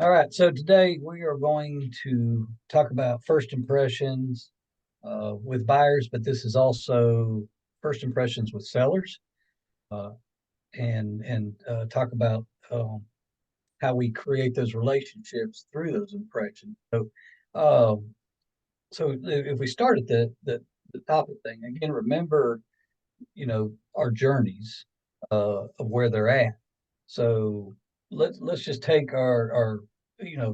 All right, so today we are going to talk about first impressions with buyers, but this is also first impressions with sellers, uh, and talk about how we create those relationships through those impressions. Um, so if we start at the topic thing again, remember, our journeys of where they're at. So let's just take our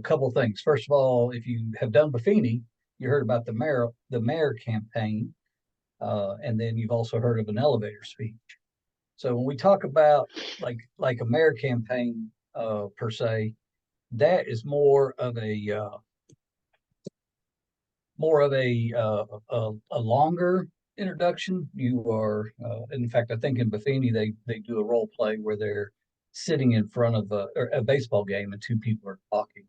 couple things. First of all, if you have done Buffini, you heard about the mayor campaign, and then you've also heard of an elevator speech. So when we talk about like a mayor campaign per se, that is more of a longer introduction. You are, in fact, I think in Buffini they do a role play where they're sitting in front of a baseball game and two people are talking.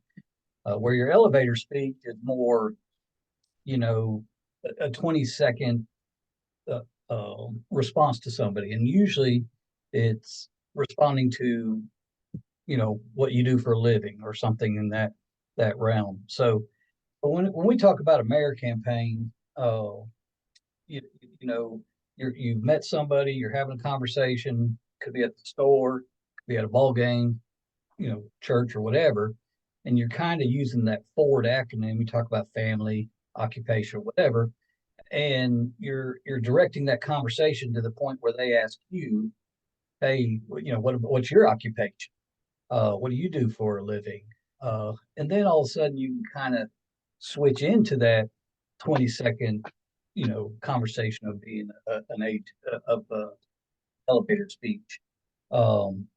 Where your elevator speech is more, you know, a 20-second uh, response to somebody, and usually it's responding to what you do for a living or something in that realm. So when we talk about a mayor campaign, you know, you've met somebody, you're having a conversation, could be at the store, could be at a ball game, church or whatever, and you're kind of using that forward acronym. You talk about family, occupation, whatever, and you're directing that conversation to the point where they ask you, "Hey, what's your occupation? What do you do for a living?" And then all of a sudden you can kind of switch into that 20-second, conversation of being an age of elevator speech. Um,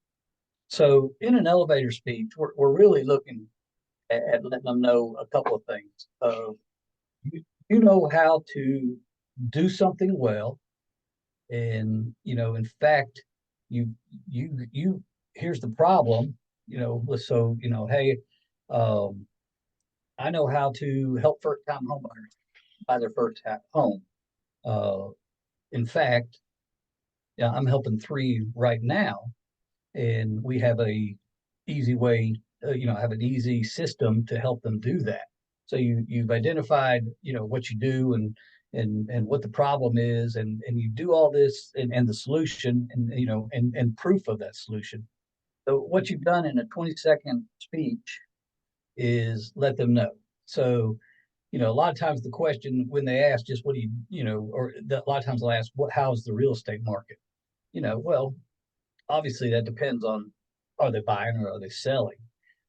so in an elevator speech, we're really looking at letting them know a couple of things. You know how to do something well, and in fact, you here's the problem. So hey, um, I know how to help first-time homebuyers buy their first home. Uh, in fact, yeah, I'm helping three right now, and we have a easy way, have an easy system to help them do that. So you've identified, what you do and what the problem is, and you do all this and the solution and proof of that solution. So what you've done in a 20-second speech is let them know. So a lot of times the question when they ask just what do a lot of times they'll ask how's the real estate market? Well, obviously that depends on, are they buying or are they selling?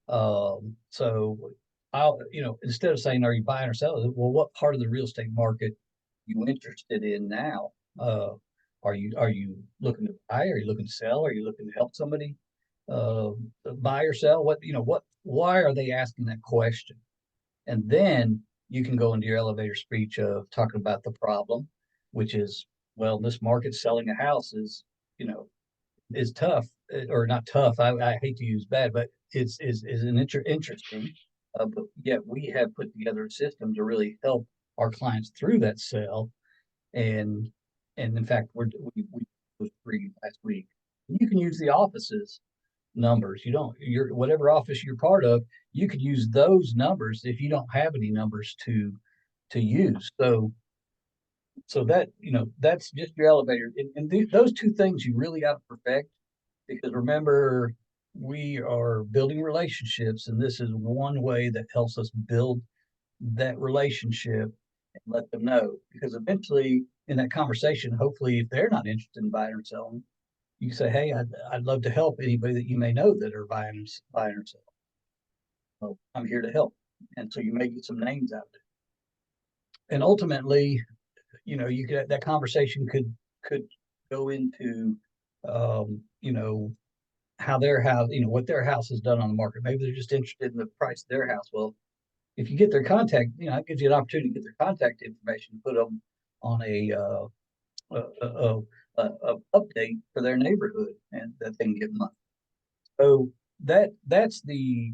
So instead of saying, are you buying or selling? Well, what part of the real estate market are you interested in now? Are you looking to buy? Are you looking to sell? Are you looking to help somebody uh, buy or sell? Why are they asking that question? And then you can go into your elevator speech of talking about the problem, which is, well, this market selling a house is tough, or not tough. I hate to use bad, but is an interesting. But yet we have put together a system to really help our clients through that sale. And in fact, we was free last week. You can use the office's numbers. You don't your whatever office you're part of, you could use those numbers if you don't have any numbers to use. So that's just your elevator, and those two things you really got to perfect, because remember, we are building relationships, and this is one way that helps us build that relationship and let them know. Because eventually, in that conversation, hopefully, if they're not interested in buying or selling, you can say, "Hey, I'd love to help anybody that you may know that are buying or selling. So I'm here to help." And so you may get some names out of it. And ultimately, you could that conversation could go into how their house, what their house has done on the market. Maybe they're just interested in the price of their house. Well, if you get their contact, it gives you an opportunity to get their contact information, put them on a update for their neighborhood, and that they can get money. So that's the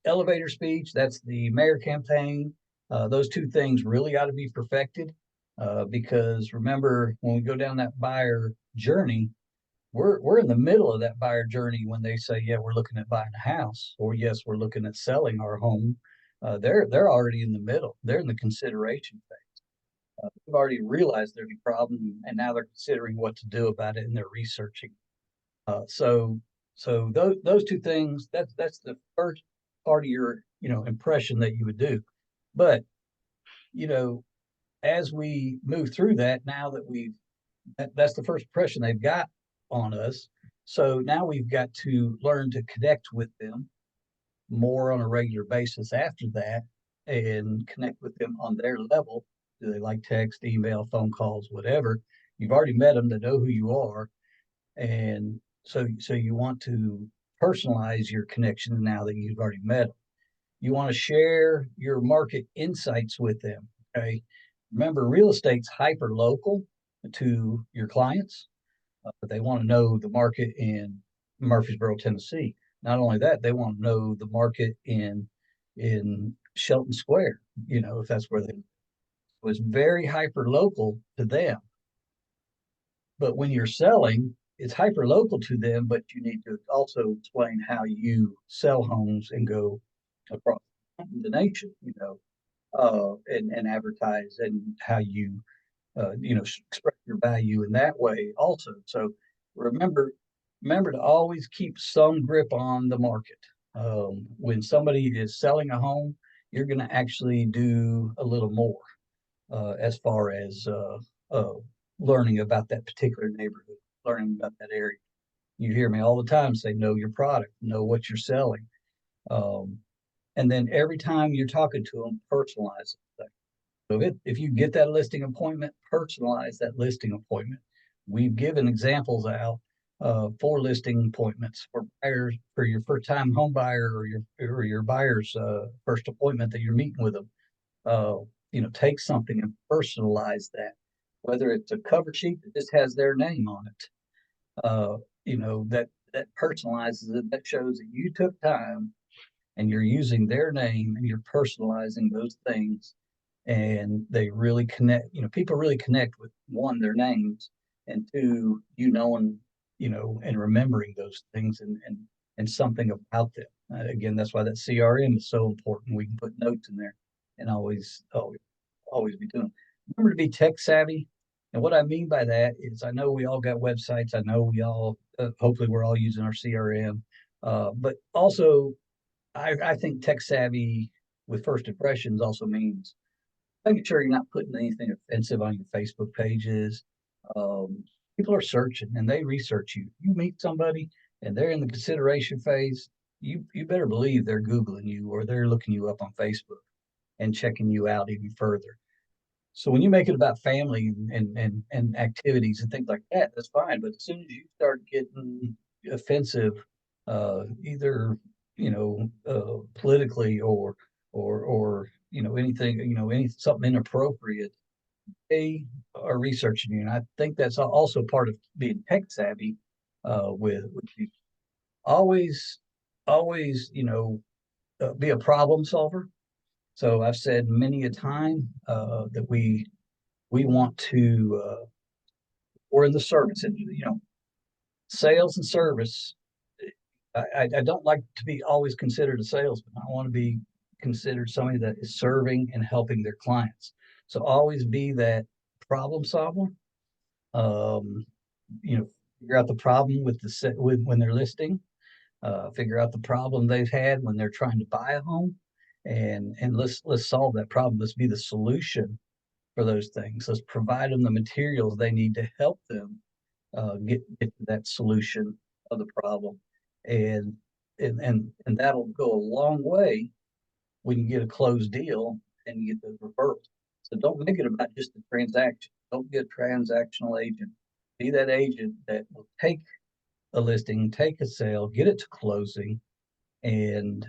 elevator speech. That's the mayor campaign. Those two things really ought to be perfected, because remember, when we go down that buyer journey, we're in the middle of that buyer journey when they say, yeah, we're looking at buying a house, or yes, we're looking at selling our home. They're already in the middle. They're in the consideration phase. They've already realized there's a problem, and now they're considering what to do about it, and they're researching. So those two things, that's the first part of your impression that you would do. But you know, as we move through that, now that that's the first impression they've got on us. So now we've got to learn to connect with them more on a regular basis after that and connect with them on their level. Do they like text, email, phone calls, whatever? You've already met them, they know who you are. And so you want to personalize your connection now that you've already met them. You want to share your market insights with them. Okay. Remember, real estate's hyper local to your clients. But they want to know the market in Murfreesboro, Tennessee. Not only that, they want to know the market in Shelton Square, if that's where they was very hyper local to them. But when you're selling, it's hyper local to them, but you need to also explain how you sell homes and go across the nation, and advertise, and how you express your value in that way also. So remember, remember to always keep some grip on the market. When somebody is selling a home, you're going to actually do a little more as far as learning about that particular neighborhood, learning about that area. You hear me all the time say, know your product, know what you're selling. Um, and then every time you're talking to them, personalize it. So if you get that listing appointment, personalize that listing appointment. We've given examples out for listing appointments for buyers, for your first time home buyer, or your buyer's first appointment that you're meeting with them. Uh, take something and personalize that, whether it's a cover sheet that just has their name on it. That personalizes it. That shows that you took time and you're using their name and you're personalizing those things, and they really connect. People really connect with, one, their names, and two, knowing, and remembering those things, and something about them. Again, that's why that CRM is so important. We can put notes in there and always be doing. Remember to be tech savvy. And what I mean by that is, I know we all got websites. I know we all, hopefully we're all using our CRM. But also, I think tech savvy with first impressions also means making sure you're not putting anything offensive on your Facebook pages. Um, People are searching and they research you. You meet somebody and they're in the consideration phase. You better believe they're Googling you, or they're looking you up on Facebook and checking you out even further. So when you make it about family and activities and things like that, that's fine. But as soon as you start getting offensive, either politically, or anything, something inappropriate, they are researching you. And I think that's also part of being tech savvy. With you, always always be a problem solver. So I've said many a time that we want to, or in the service industry, sales and service. I don't like to be always considered a salesman. I want to be considered somebody that is serving and helping their clients. So always be that problem solver. Um, Figure out the problem with when they're listing. Figure out the problem they've had when they're trying to buy a home, and let's solve that problem. Let's be the solution for those things. Let's provide them the materials they need to help them get to that solution of the problem, and and that'll go a long way when you get a closed deal and you get those referrals. So don't make it about just the transaction. Don't be a transactional agent. Be that agent that will take a listing, take a sale, get it to closing, and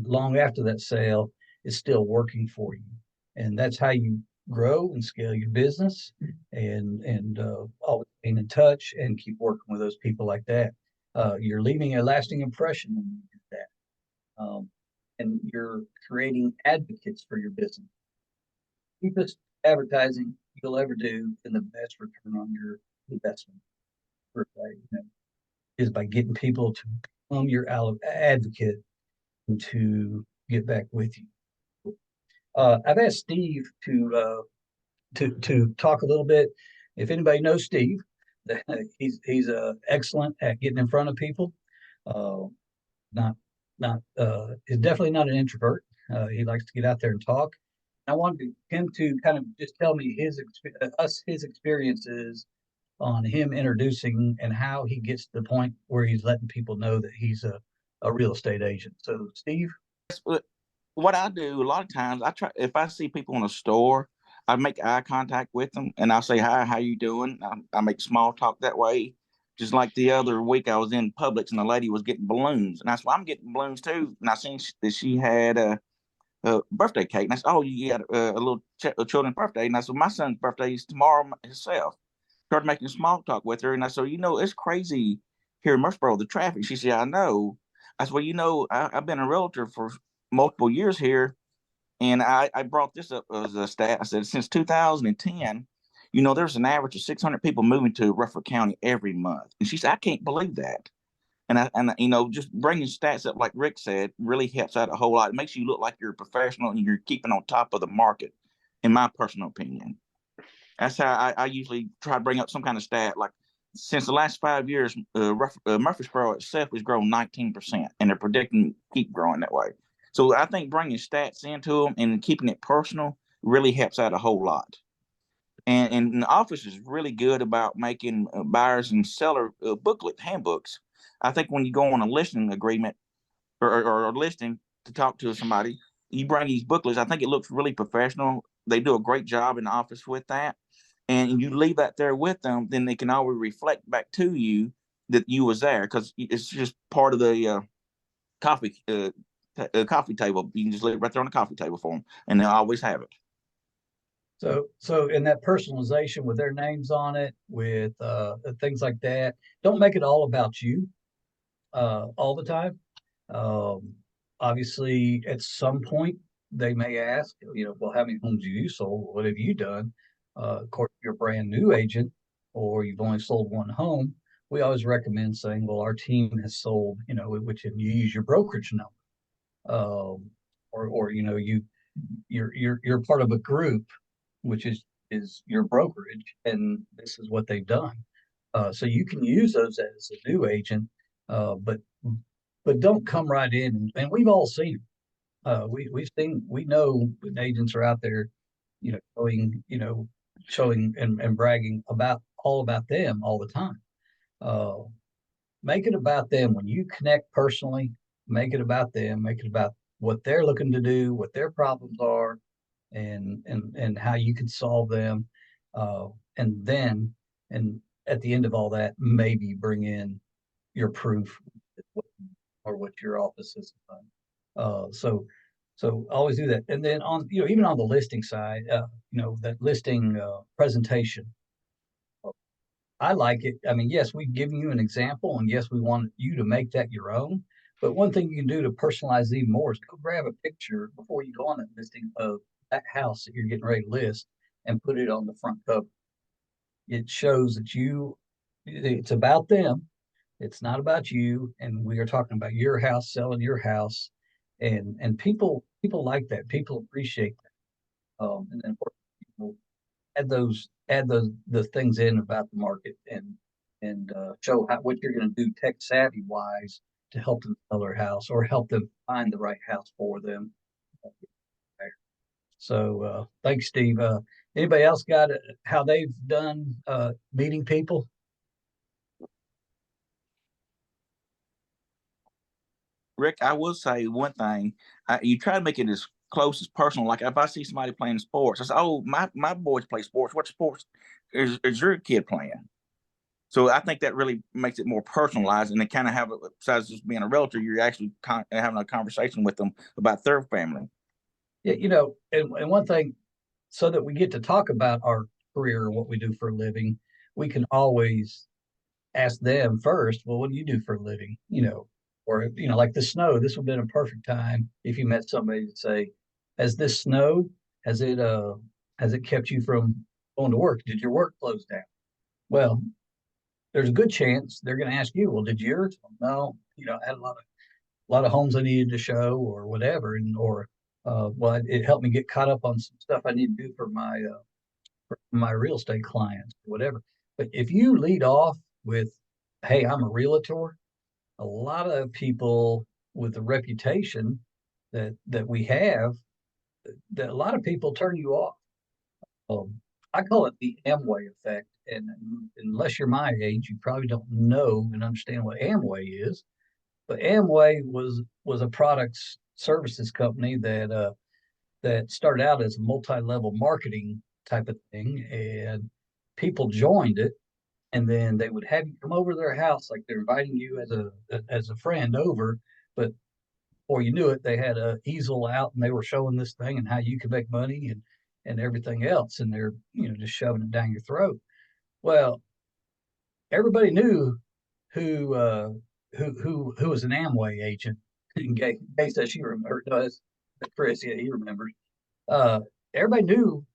long after that sale is still working for you. And that's how you grow and scale your business, and always staying in touch and keep working with those people like that. You're leaving a lasting impression when you do that. And you're creating advocates for your business. Cheapest advertising you'll ever do, and the best return on your investment. is by getting people to become your advocate and to get back with you. I've asked Steve to talk a little bit. If anybody knows Steve, he's excellent at getting in front of people. Uh, not not He's definitely not an introvert. He likes to get out there and talk. I wanted him to kind of just tell me his experiences on him introducing and how he gets to the point where he's letting people know that he's a real estate agent. So, Steve. What I do a lot of times, I try if I see people in a store, I make eye contact with them and I'll say hi, how you doing? I make small talk that way. Just like the other week, I was in Publix and the lady was getting balloons, and I said, well, I'm getting balloons too. And I seen that she had a birthday cake, and I said, oh, you got a children's birthday? And I said, my son's birthday is tomorrow himself. Started making small talk with her, and I said, it's crazy here in Murfreesboro, the traffic. She said, I know. I said, well, I've been a realtor for multiple years here, and I brought this up as a stat. I said, since 2010, there's an average of 600 people moving to Rutherford County every month. And she said, I can't believe that. And just bringing stats up, like Rick said, really helps out a whole lot. It makes you look like you're a professional and you're keeping on top of the market, in my personal opinion. That's how I usually try to bring up some kind of stat. Like since the last 5 years, Murfreesboro itself has grown 19%, and they're predicting keep growing that way. So I think bringing stats into them and keeping it personal really helps out a whole lot. And the office is really good about making buyers and seller booklet handbooks. I think when you go on a listing agreement or a listing to talk to somebody, you bring these booklets. I think it looks really professional. They do a great job in the office with that. And you leave that there with them, then they can always reflect back to you that you was there, because it's just part of the coffee table. You can just leave it right there on the coffee table for them, and they'll always have it. So in that personalization with their names on it, with things like that, don't make it all about you all the time. Um, Obviously, at some point, they may ask, well, how many homes have you sold? What have you done? Of course, if you're a brand new agent or you've only sold one home, we always recommend saying, well, our team has sold, which you use your brokerage number, or you're part of a group, which is your brokerage, and this is what they've done. So you can use those as a new agent, but don't come right in. And we've all seen it. We know when agents are out there, showing and bragging about all about them all the time. Uh, make it about them when you connect personally. Make it about them. Make it about what they're looking to do, what their problems are, and how you can solve them. Uh, and then and at the end of all that, maybe bring in your proof or what your office has done. So always do that. And then on even on the listing side, that listing presentation, I like it. I mean, yes, we've given you an example, and yes, we want you to make that your own. But one thing you can do to personalize even more is go grab a picture before you go on that listing of that house that you're getting ready to list and put it on the front cover. It shows that it's about them. It's not about you. And we are talking about your house, selling your house. And people like that. People appreciate that. And then people add those the things in about the market and show what you're going to do tech savvy wise to help them sell their house or help them find the right house for them. So thanks, Steve. Anybody else got how they've done meeting people? Rick, I will say one thing. You try to make it as close as personal. Like if I see somebody playing sports, I say, "Oh, my boys play sports. What sports is your kid playing?" So I think that really makes it more personalized, and they kind of have, besides just being a realtor, you're actually having a conversation with them about their family. Yeah, and one thing, so that we get to talk about our career and what we do for a living, we can always ask them first, well, what do you do for a living? Or like the snow, this would have been a perfect time if you met somebody to say, has this snowed? Has it kept you from going to work? Did your work close down? Well, there's a good chance they're going to ask you, well, did yours? No, I had a lot of homes I needed to show or whatever, and or well, it helped me get caught up on some stuff I need to do for my real estate clients, or whatever. But if you lead off with, "Hey, I'm a realtor," a lot of people with the reputation that we have, that a lot of people turn you off. I call it the Amway effect. And unless you're my age, you probably don't know and understand what Amway is. But Amway was a products services company that started out as a multi-level marketing type of thing, and people joined it, and then they would have you come over to their house, like they're inviting you as a friend over, but before you knew it, they had a easel out and they were showing this thing and how you could make money and everything else, and they're just shoving it down your throat. Well, everybody knew who who was an Amway agent. In case that she does, Chris, yeah, he remembers. Uh, Everybody knew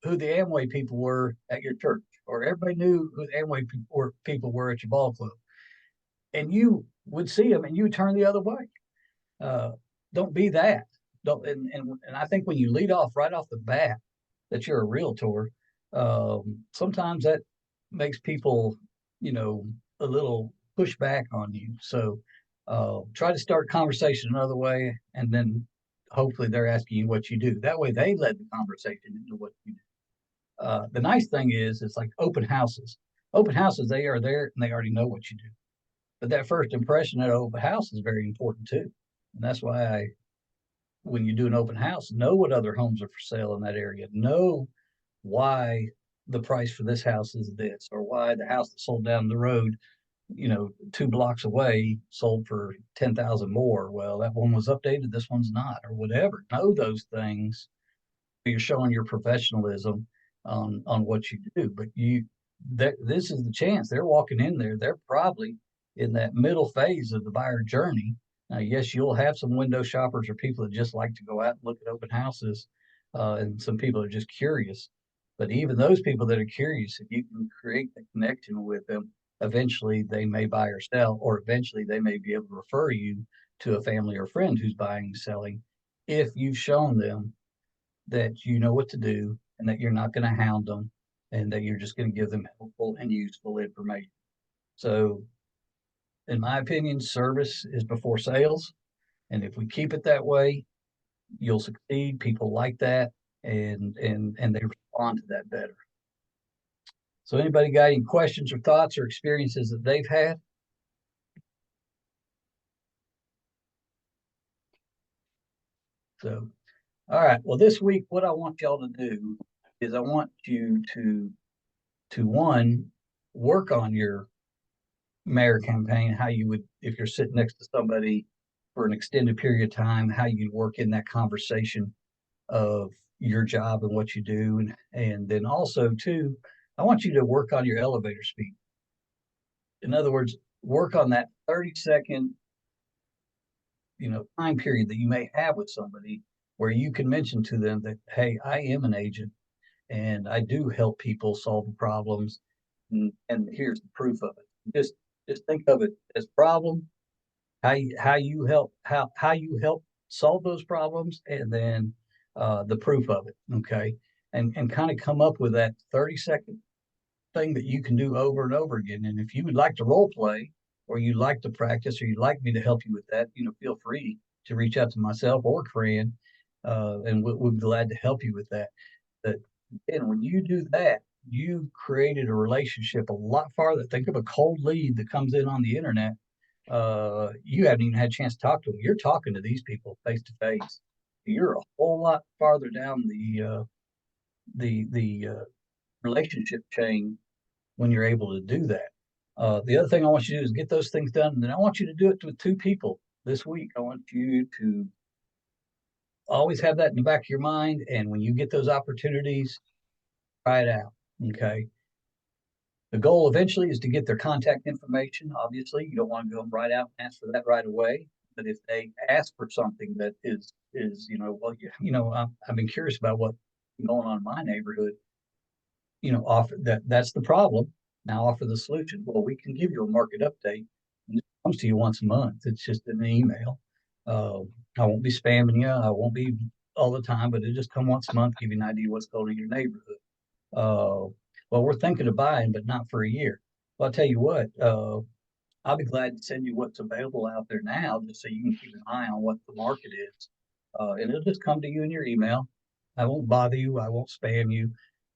who the Amway people were at your church, or everybody knew who the Amway people were at your ball club, and you would see them and you would turn the other way. Uh, don't be that. Don't and I think when you lead off right off the bat that you're a realtor, sometimes that makes people, a little push back on you. So try to start conversation another way, and then hopefully they're asking you what you do. That way they led the conversation into what you do. The nice thing is, it's like open houses. Open houses, they are there and they already know what you do. But that first impression at an open house is very important too. And that's why when you do an open house, know what other homes are for sale in that area. Know why the price for this house is this, or why the house that sold down the road, 2 blocks away, sold for 10,000 more. Well, that one was updated, this one's not, or whatever. Know those things. You're showing your professionalism on what you do. But this is the chance. They're walking in there. They're probably in that middle phase of the buyer journey. Now, yes, you'll have some window shoppers or people that just like to go out and look at open houses, and some people are just curious. But even those people that are curious, if you can create a connection with them, eventually they may buy or sell, or eventually they may be able to refer you to a family or friend who's buying and selling, if you've shown them that you know what to do and that you're not going to hound them, and that you're just going to give them helpful and useful information. So, in my opinion, service is before sales. And if we keep it that way, you'll succeed. People like that, and they respond to that better. So, anybody got any questions or thoughts or experiences that they've had? So, all right. Well, this week, what I want y'all to do is I want you to one, work on your mayor campaign, how you would, if you're sitting next to somebody for an extended period of time, how you work in that conversation of your job and what you do. And then also, too, I want you to work on your elevator speed. In other words, work on that 30-second, time period that you may have with somebody where you can mention to them that, hey, I am an agent and I do help people solve problems. And here's the proof of it. Just think of it as problem, how you help solve those problems, and then the proof of it. Okay, and kind of come up with that 30-second thing that you can do over and over again. And if you would like to role play, or you like to practice, or you'd like me to help you with that, feel free to reach out to myself or Fran, and we'll be glad to help you with that. But again, when you do that, you created a relationship a lot farther. Think of a cold lead that comes in on the internet. You haven't even had a chance to talk to them. You're talking to these people face to face. You're a whole lot farther down the relationship chain when you're able to do that. The other thing I want you to do is get those things done, and then I want you to do it with 2 people this week. I want you to always have that in the back of your mind, and when you get those opportunities, try it out. Okay. The goal eventually is to get their contact information. Obviously, you don't want to go right out and ask for that right away. But if they ask for something that is well, I've been curious about what's going on in my neighborhood. Offer that's the problem. Now offer the solution. Well, we can give you a market update, and it comes to you once a month. It's just an email. Uh, I won't be spamming you. I won't be all the time, but it just come once a month, give you an idea what's going on in your neighborhood. Well, we're thinking of buying, but not for a year. Well, I'll tell you what, I'll be glad to send you what's available out there now, just so you can keep an eye on what the market is. And it'll just come to you in your email. I won't bother you. I won't spam you.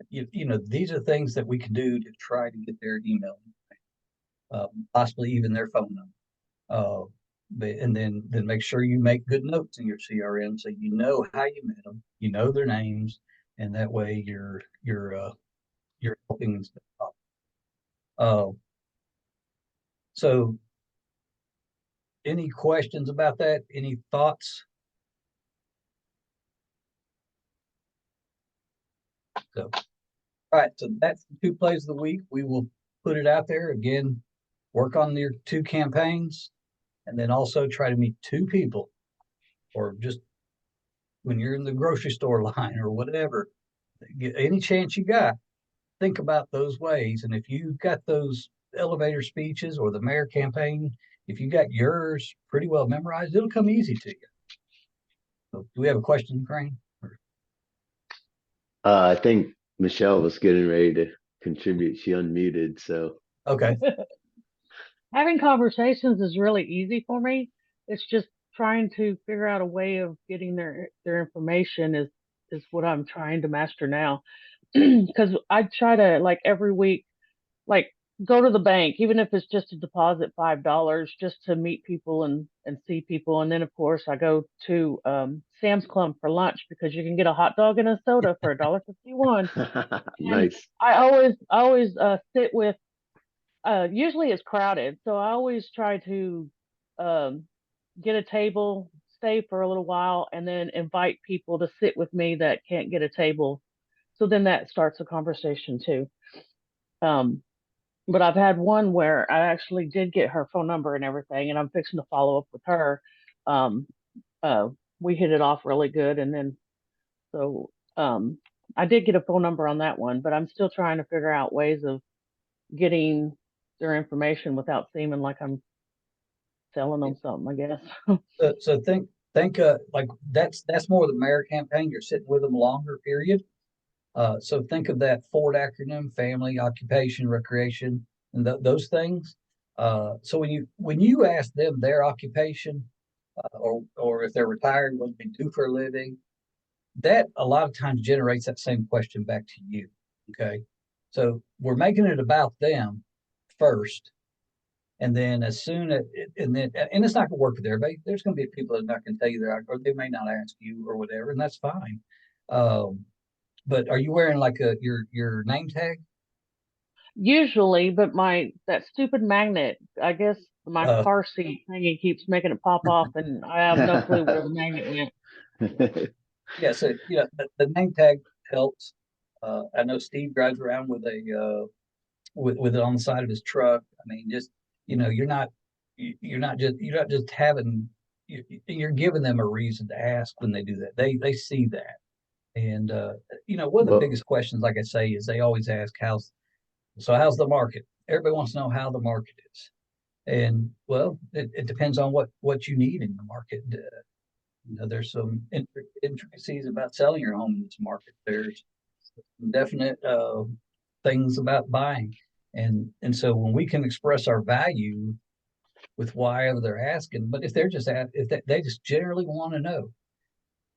These are things that we can do to try to get their email, possibly even their phone number. And then make sure you make good notes in your CRM so you know how you met them, you know their names, and that way you're helping stuff. So any questions about that? Any thoughts? So, all right, so that's the 2 plays of the week. We will put it out there again, work on your 2 campaigns, and then also try to meet 2 people, or just when you're in the grocery store line or whatever, any chance you got, think about those ways. And if you got those elevator speeches or the mayor campaign, if you got yours pretty well memorized, it'll come easy to you. So, do we have a question, Crane? I think Michelle was getting ready to contribute. She unmuted, so. Okay. Having conversations is really easy for me. It's just trying to figure out a way of getting their information is what I'm trying to master now. Because I try to, like, every week, like, go to the bank, even if it's just to deposit $5, just to meet people and see people. And then of course I go to Sam's Club for lunch because you can get a hot dog and a soda for $1.51. Nice. I always sit with, usually it's crowded, so I always try to um, get a table, stay for a little while, and then invite people to sit with me that can't get a table. So then that starts a conversation too. Um, but I've had one where I actually did get her phone number and everything, and I'm fixing to follow up with her. Um, we hit it off really good, and then so I did get a phone number on that one, but I'm still trying to figure out ways of getting their information without seeming like I'm selling them something, I guess. So think like that's more the mayor campaign. You're sitting with them longer period. So think of that Ford acronym: family, occupation, recreation, and those things. So when you ask them their occupation, or if they're retired, what they do for a living, that a lot of times generates that same question back to you. Okay, so we're making it about them first, and then as soon as and it's not going to work with everybody. There's going to be people that are not going to tell you they're, or they may not ask you or whatever, and that's fine. But are you wearing like your name tag? Usually, but that stupid magnet, I guess my Uh, car seat thingy keeps making it pop off, and I have no clue where the magnet went. yeah. So the name tag helps. I know Steve drives around with with it on the side of his truck. I mean, just you're not just having you're giving them a reason to ask when they do that. They see that, and one of the Well, biggest questions, like I say, is they always ask how's the market? Everybody wants to know how the market is. And well, it depends on what you need in the market. There's some intricacies about selling your home in this market. There's definite things about buying, and so when we can express our value with why they're asking, but if they're just if they just generally want to know,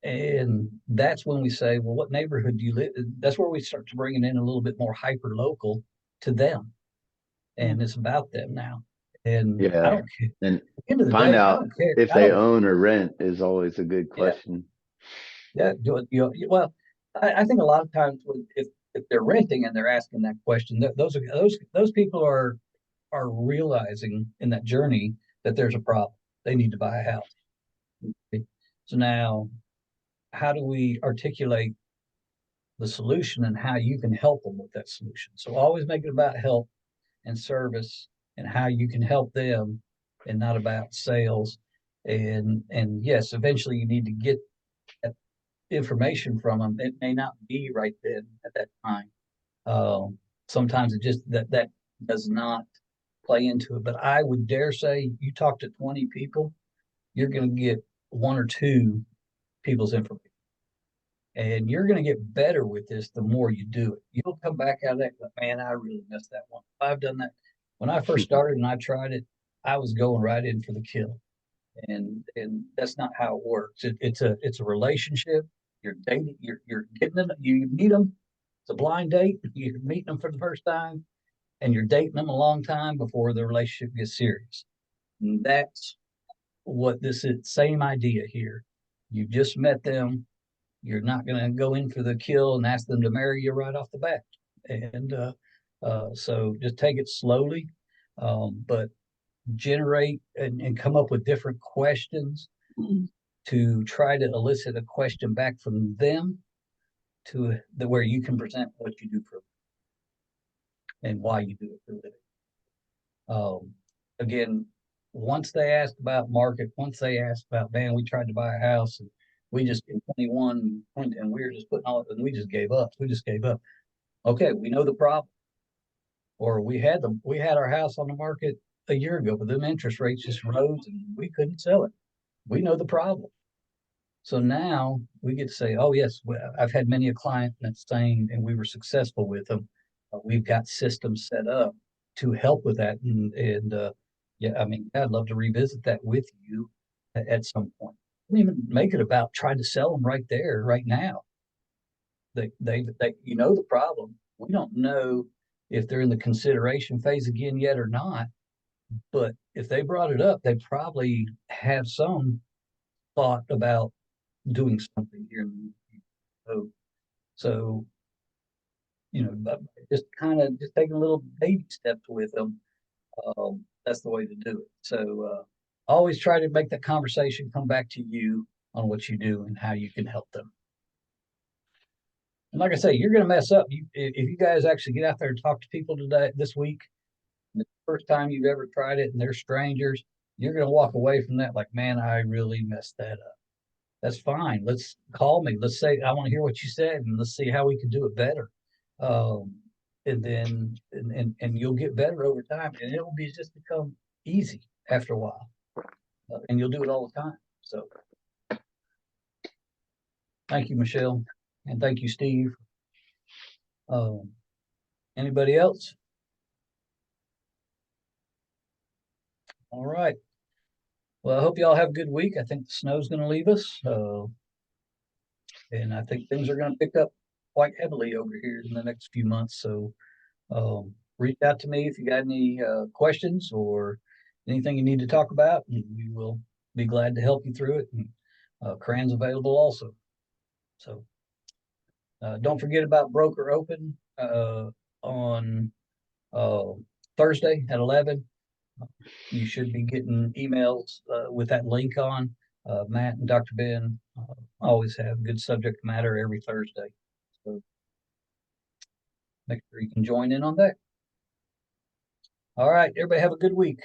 and that's when we say, well, what neighborhood do you live? That's where we start to bring it in a little bit more hyper local to them, and it's about them now. And I yeah. don't care. And At the end of the find day, I out don't care. if I they don't. own or rent is always a good Yeah, question. yeah. Well, I think a lot of times if they're renting and they're asking that question, those people are realizing in that journey that there's a problem. They need to buy a house. Okay? So now, how do we articulate the solution and how you can help them with that solution? So always make it about help and service and how you can help them, and not about sales. And yes, eventually you need to get that information from them. It may not be right then at that time. Sometimes it just that does not play into it. But I would dare say you talk to 20 people, you're going to get one or two people's information. And you're going to get better with this the more you do it. You'll come back out of that, man, I really missed that one. I've done that. When I first started and I tried it, I was going right in for the kill. And that's not how it works. It's a relationship. You're dating, you're getting them, you meet them. It's a blind date. You're meeting them for the first time, and you're dating them a long time before the relationship gets serious. And that's what this is. Same idea here. You just met them. You're not going to go in for the kill and ask them to marry you right off the bat. And so just take it slowly, but generate and come up with different questions to try to elicit a question back from them to the where you can present what you do for them and why you do it for them. Again, once they asked about market, once they asked about, man, we tried to buy a house and we just in 21 and we were just putting all and we just gave up. We just gave up. Okay, we know the problem. Or we had our house on the market a year ago, but them interest rates just rose and we couldn't sell it. We know the problem. So now we get to say, oh yes, I've had many a client that's saying, and we were successful with them. We've got systems set up to help with that. And yeah, I mean, I'd love to revisit that with you at some point. I mean, even make it about trying to sell them right there, right now. They you know the problem. We don't know if they're in the consideration phase again yet or not. But if they brought it up, they probably have some thought about doing something here. So you know, just kind of just taking little baby steps with them. That's the way to do it. So always try to make that conversation come back to you on what you do and how you can help them. And like I say, you're going to mess up. If you guys actually get out there and talk to people this week, the first time you've ever tried it and they're strangers, you're going to walk away from that like, man, I really messed that up. That's fine. Let's call me. Let's say, I want to hear what you said and let's see how we can do it better. And then, and you'll get better over time and it will be just become easy after a while. And you'll do it all the time. So thank you, Michelle. And thank you, Steve. Anybody else? All right. Well, I hope y'all have a good week. I think the snow's going to leave us. And I think things are going to pick up quite heavily over here in the next few months. So reach out to me if you got any questions or anything you need to talk about, and we will be glad to help you through it. And Cran's available also. So don't forget about Broker Open on Thursday at 11. You should be getting emails with that link on. Matt and Dr. Ben always have good subject matter every Thursday. So make sure you can join in on that. All right, everybody have a good week.